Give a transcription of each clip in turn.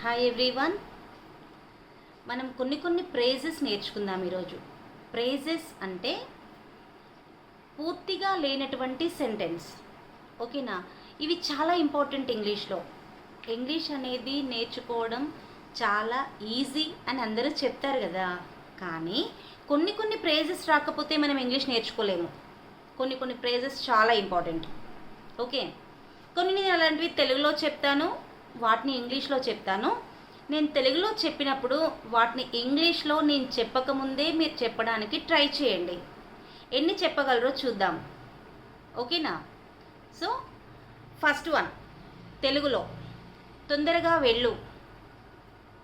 Hi everyone. మనం కొన్ని praises నేర్చుకుందాం ఈరోజు. ప్రేజెస్ అంటే పూర్తిగా లేనటువంటి సెంటెన్స్, ఓకేనా? ఇవి చాలా ఇంపార్టెంట్ ఇంగ్లీష్లో. ఇంగ్లీష్ అనేది నేర్చుకోవడం చాలా ఈజీ అని అందరూ చెప్తారు కదా, కానీ కొన్ని ప్రేజెస్ రాకపోతే మనం ఇంగ్లీష్ నేర్చుకోలేము. కొన్ని ప్రేజెస్ చాలా ఇంపార్టెంట్. ఓకే, కొన్ని నేను అలాంటివి తెలుగులో చెప్తాను, వాటిని ఇంగ్లీష్లో చెప్తాను. నేను తెలుగులో చెప్పినప్పుడు వాటిని ఇంగ్లీష్లో నేను చెప్పకముందే మీరు చెప్పడానికి ట్రై చేయండి. ఎన్ని చెప్పగలరో చూద్దాం, ఓకేనా? సో ఫస్ట్ వన్, తెలుగులో తొందరగా వెళ్ళు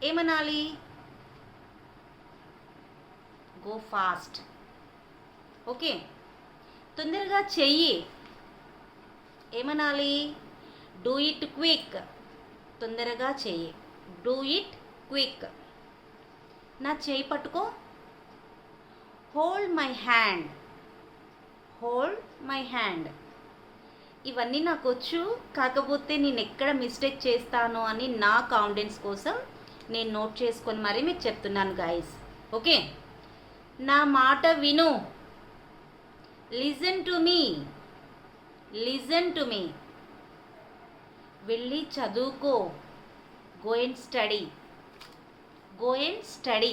ఏమనాలి? Go fast. ఓకే, తొందరగా చెయ్యి ఏమనాలి? Do it quick. తొందరగా చెయ్యి, డూ ఇట్ క్విక్. నా చేయి పట్టుకో, hold my hand. Hold my hand. ఇవన్నీ నాకు వచ్చు, కాకపోతే నేను ఎక్కడ మిస్టేక్ చేస్తాను అని నా కాన్ఫిడెన్స్ కోసం నేను నోట్ చేసుకొని మరీ మీకు చెప్తున్నాను గైస్. ఓకే, నా మాట విను. Listen to me. Listen to me. వెళ్ళి చదువుకో. Go and study. Go and study.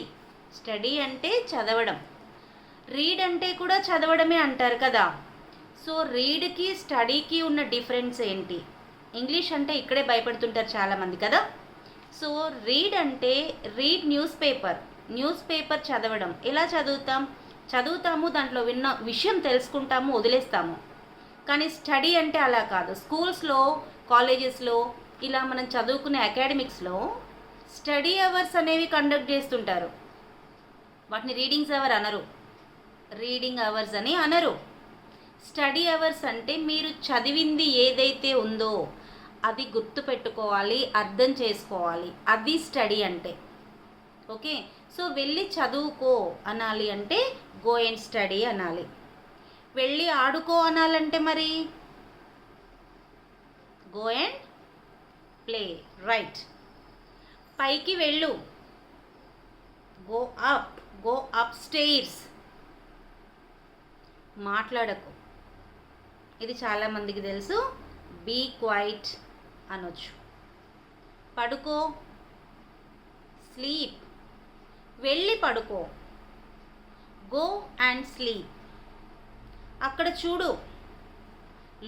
Study అంటే చదవడం. రీడ్ అంటే కూడా చదవడమే అంటారు కదా. సో రీడ్కి స్టడీకి ఉన్న డిఫరెన్స్ ఏంటి? ఇంగ్లీష్ అంటే ఇక్కడే భయపడుతుంటారు చాలామంది కదా. సో రీడ్ అంటే read news paper. News paper చదవడం. ఎలా చదువుతాము, దాంట్లో విన్న విషయం తెలుసుకుంటాము, వదిలేస్తాము. కానీ స్టడీ అంటే అలా కాదు. స్కూల్స్లో, కాలేజెస్లో ఇలా మనం చదువుకునే అకాడమిక్స్లో స్టడీ అవర్స్ అనేవి కండక్ట్ చేస్తుంటారు. వాటిని రీడింగ్స్ అవర్ అనరు, రీడింగ్ అవర్స్ అని అనరు. స్టడీ అవర్స్ అంటే మీరు చదివింది ఏదైతే ఉందో అది గుర్తుపెట్టుకోవాలి, అర్థం చేసుకోవాలి. అది స్టడీ అంటే. ఓకే, సో వెళ్ళి చదువుకో అనాలి అంటే గో అండ్ స్టడీ అనాలి. వెళ్ళి ఆడుకో అనాలంటే మరి గో అండ్ ప్లే. రైట్. పైకి వెళ్ళు, go up. Go up stairs. మాట్లాడకు, ఇది చాలామందికి తెలుసు, బీ క్వైట్ అనొచ్చు. పడుకో, స్లీప్. వెళ్ళి పడుకో, గో అండ్ స్లీప్. అక్కడ చూడు,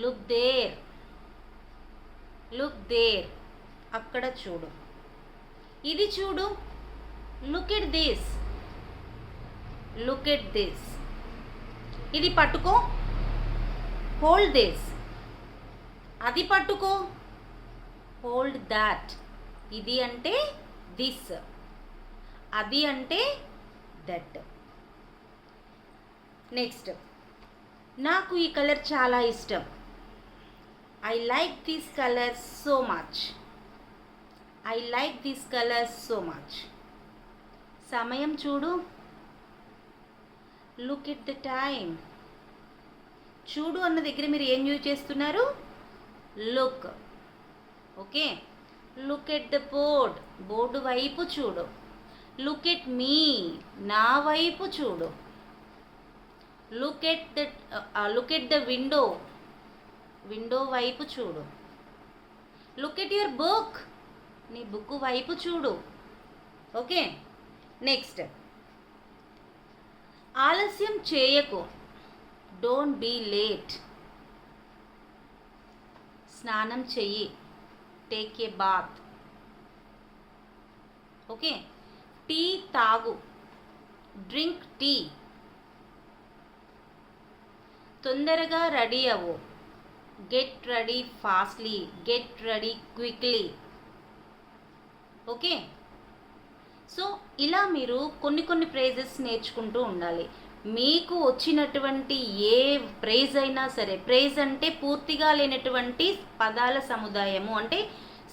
లుక్ దేర్. Look there. అక్కడ చూడు. ఇది చూడు, look at this. Look at this. ఇది పట్టుకో, హోల్డ్ దిస్. అది పట్టుకో, హోల్డ్ దాట్. ఇది అంటే దిస్, అది అంటే దట్. నెక్స్ట్, నాకు ఈ కలర్ చాలా ఇష్టం. I like this colour so much. I like this colour so much. సమయం చూడు, లుక్ ఎట్ ద టైమ్. చూడు అన్న దగ్గర మీరు ఏం యూజ్ చేస్తున్నారు? Look. Okay, look at the board. Board వైపు చూడు. Look at me. నా వైపు చూడు. Look at the window. Window వైపు చూడు. Look at your book. నీ బుక్ వైపు చూడు. ఓకే, నెక్స్ట్, ఆలస్యం చేయకు. Don't be late. స్నానం చెయ్యి. Take a bath. Okay, tea తాగు. Drink tea. తొందరగా రెడీ అవ్వు. Get ready fastly. Get ready quickly. Okay, so ఇలా మీరు కొన్ని ప్రైజెస్ నేర్చుకుంటూ ఉండాలి. మీకు వచ్చినటువంటి ఏ ప్రైజ్ అయినా సరే, ప్రైజ్ అంటే పూర్తిగా లేనటువంటి పదాల సముదాయము, అంటే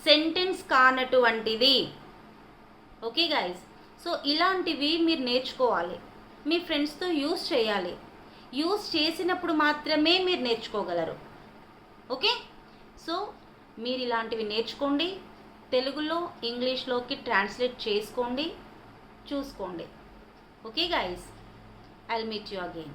సెంటెన్స్ కానటువంటిది. ఓకే గైస్, సో ఇలాంటివి మీరు నేర్చుకోవాలి, మీ ఫ్రెండ్స్తో యూస్ చేయాలి. యూస్ చేసినప్పుడు మాత్రమే మీరు నేర్చుకోగలరు. ఓకే, సో మీరు ఇలాంటివి నేర్చుకోండి. తెలుగులో ఇంగ్లీష్లోకి ట్రాన్స్లేట్ చేసుకోండి, చూసుకోండి. Okay guys, I'll meet you again.